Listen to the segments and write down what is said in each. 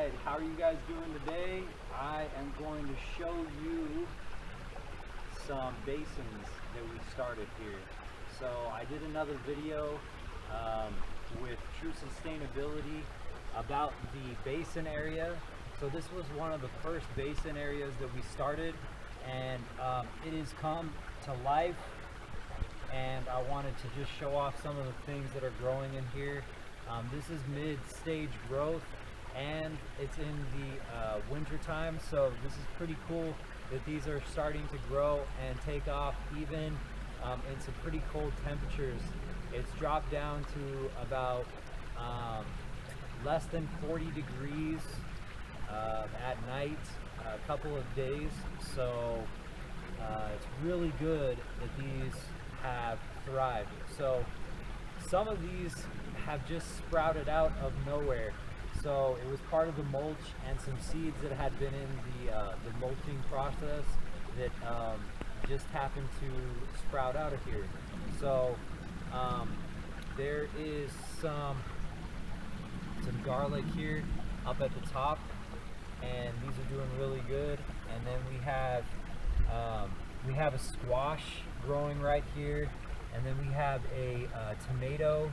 right, how are you guys doing today? I am going to show you some basins that we started here. So I did another video with True Sustainability about the basin area. So this was one of the first basin areas that we started, and it has come to life, and I wanted to just show off some of the things that are growing in here. This is mid-stage growth, and it's in the winter time, so this is pretty cool that these are starting to grow and take off even in some pretty cold temperatures. It's dropped down to about less than 40 degrees at night a couple of days, so it's really good that these have thrived. So some of these have just sprouted out of nowhere. So it was part of the mulch and some seeds that had been in the mulching process that just happened to sprout out of here. So there is some garlic here up at the top, and these are doing really good. And then we have a squash growing right here, and then we have a tomato.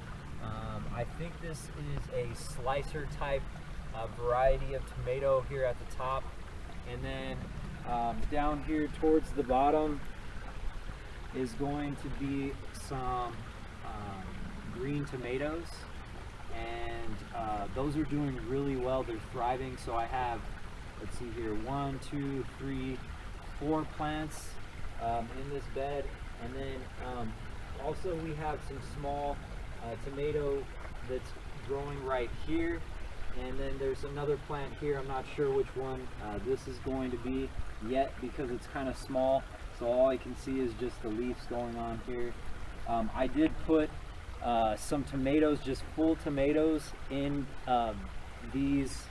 I think this is a slicer type variety of tomato here at the top, and then down here towards the bottom is going to be some green tomatoes, and those are doing really well. They're thriving. So I have, let's see here, 1, 2, 3, 4 plants in this bed, and then also we have some small tomato that's growing right here, and then there's another plant here. I'm not sure which one this is going to be yet because it's kind of small, so all I can see is just the leaves going on here. I did put some tomatoes, just full tomatoes, in these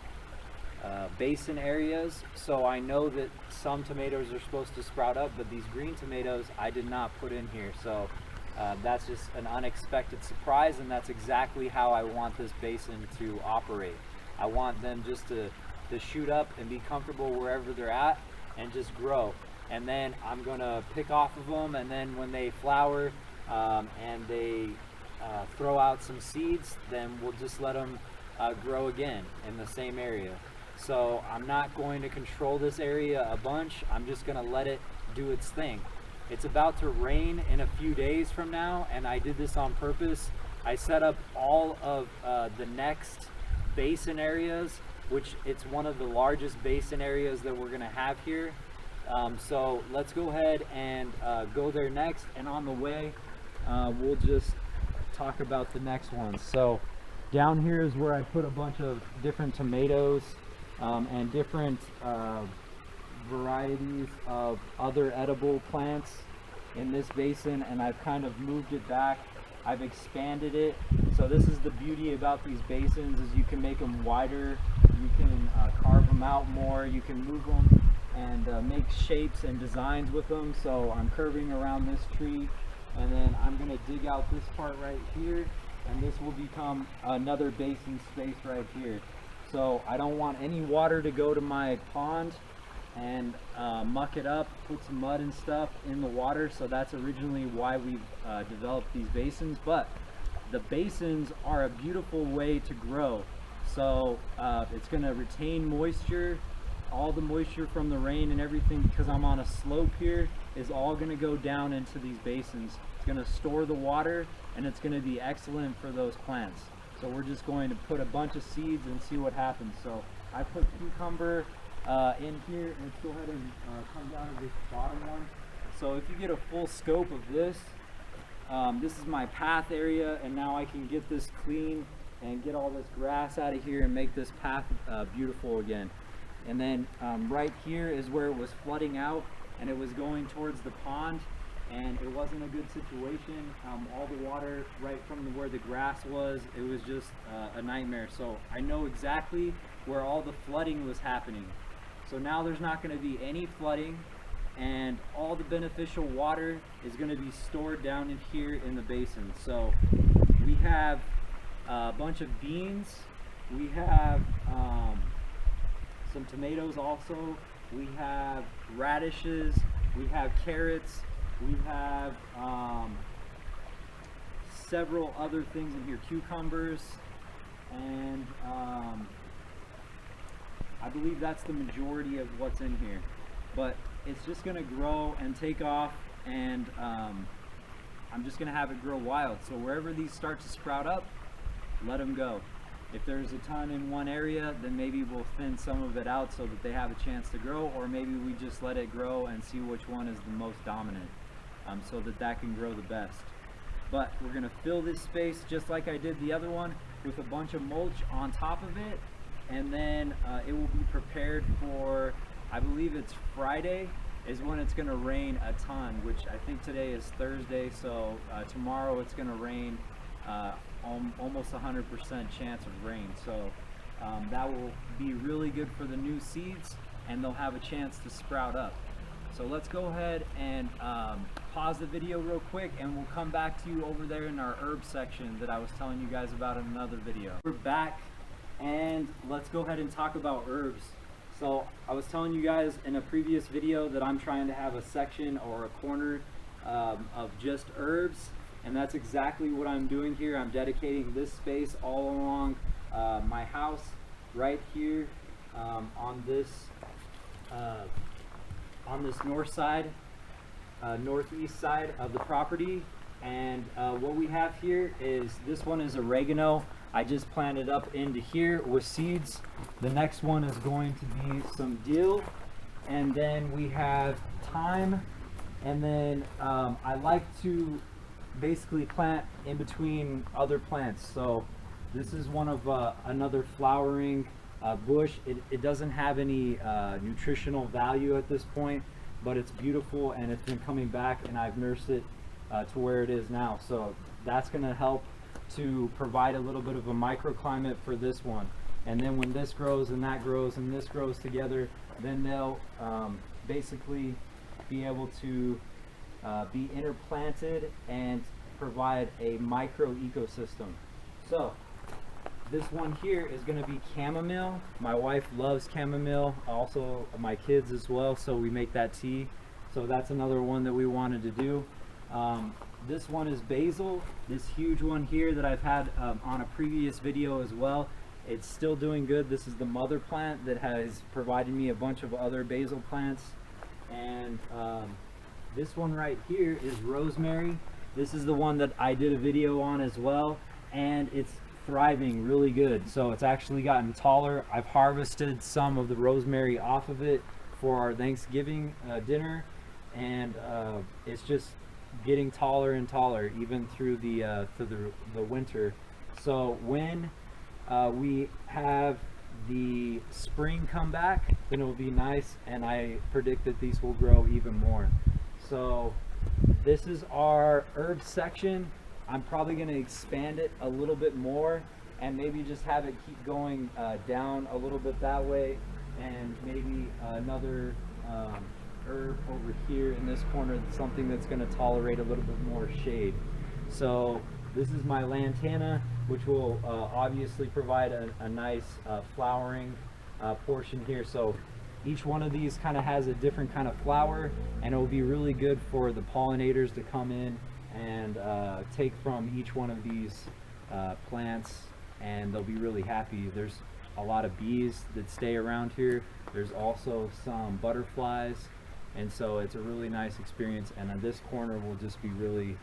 basin areas, so I know that some tomatoes are supposed to sprout up, but these green tomatoes I did not put in here. So that's just an unexpected surprise, and that's exactly how I want this basin to operate. I want them just to shoot up and be comfortable wherever they're at and just grow. And then I'm gonna pick off of them, and then when they flower and they throw out some seeds, then we'll just let them grow again in the same area. So I'm not going to control this area a bunch. I'm just gonna let it do its thing. It's about to rain in a few days from now, and I did this on purpose. I set up all of the next basin areas, which it's one of the largest basin areas that we're gonna have here. So let's go ahead and go there next, and on the way we'll just talk about the next one. So down here is where I put a bunch of different tomatoes and different varieties of other edible plants in this basin, and I've kind of moved it back. I've expanded it. So this is the beauty about these basins, is you can make them wider, you can carve them out more, you can move them and make shapes and designs with them. So I'm curving around this tree, and then I'm going to dig out this part right here, and this will become another basin space right here. So I don't want any water to go to my pond and muck it up, put some mud and stuff in the water. So that's originally why we've developed these basins. But the basins are a beautiful way to grow. So it's going to retain moisture. All the moisture from the rain and everything, because I'm on a slope here, is all going to go down into these basins. It's going to store the water, and it's going to be excellent for those plants. So we're just going to put a bunch of seeds and see what happens. So I put cucumber in here, and let's go ahead and come down to this bottom one. So if you get a full scope of this, this is my path area, and now I can get this clean and get all this grass out of here and make this path beautiful again. And then right here is where it was flooding out, and it was going towards the pond, and it wasn't a good situation. All the water right from where the grass was, it was just a nightmare. So I know exactly where all the flooding was happening. So now there's not going to be any flooding, and all the beneficial water is going to be stored down in here in the basin. So we have a bunch of beans, we have some tomatoes also. We have radishes, we have carrots, we have several other things in here, cucumbers, and I believe that's the majority of what's in here. But it's just gonna grow and take off, and I'm just gonna have it grow wild. So wherever these start to sprout up, let them go. If there's a ton in one area, then maybe we'll thin some of it out so that they have a chance to grow, or maybe we just let it grow and see which one is the most dominant, so that that can grow the best. But we're gonna fill this space just like I did the other one with a bunch of mulch on top of it, and then it will be prepared for, I believe it's Friday is when it's gonna rain a ton, which I think today is Thursday, so tomorrow it's gonna rain almost 100% chance of rain. So that will be really good for the new seeds, and they'll have a chance to sprout up. So let's go ahead and pause the video real quick, and we'll come back to you over there in our herb section that I was telling you guys about in another video. We're back, and let's go ahead and talk about herbs. So I was telling you guys in a previous video that I'm trying to have a section or a corner of just herbs, and that's exactly what I'm doing here. I'm dedicating this space all along my house right here on this north side, northeast side of the property. And what we have here is, this one is oregano. I just planted up into here with seeds. The next one is going to be some dill, and then we have thyme, and then I like to basically plant in between other plants. So this is one of another flowering bush. It doesn't have any nutritional value at this point, but it's beautiful, and it's been coming back, and I've nursed it to where it is now. So that's going to help to provide a little bit of a microclimate for this one. And then when this grows and that grows and this grows together, then they'll basically be able to be interplanted and provide a micro ecosystem. So this one here is going to be chamomile. My wife loves chamomile, also my kids as well, so we make that tea. So that's another one that we wanted to do. This one is basil, this huge one here that I've had on a previous video as well. It's still doing good. This is the mother plant that has provided me a bunch of other basil plants. And this one right here is rosemary. This is the one that I did a video on as well, and it's thriving really good. So it's actually gotten taller. I've harvested some of the rosemary off of it for our Thanksgiving dinner, and it's just getting taller and taller even through the winter. So when we have the spring come back, then it will be nice, and I predict that these will grow even more. So this is our herb section. I'm probably going to expand it a little bit more, and maybe just have it keep going down a little bit that way, and maybe another herb over here in this corner, something that's going to tolerate a little bit more shade. So this is my lantana, which will obviously provide a nice flowering portion here. So each one of these kind of has a different kind of flower, and it will be really good for the pollinators to come in and take from each one of these plants, and they'll be really happy. There's a lot of bees that stay around here. There's also some butterflies, and so it's a really nice experience. And on this corner will just be really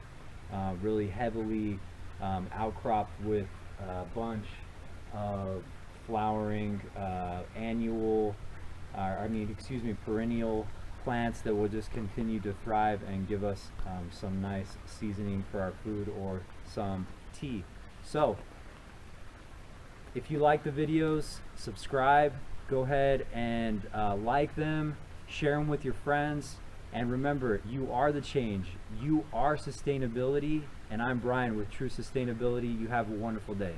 really heavily outcropped with a bunch of flowering perennial plants that will just continue to thrive and give us some nice seasoning for our food or some tea. So if you like the videos, subscribe, go ahead and like them, share them with your friends, and remember, you are the change. You are sustainability, and I'm Brian with True Sustainability. You have a wonderful day.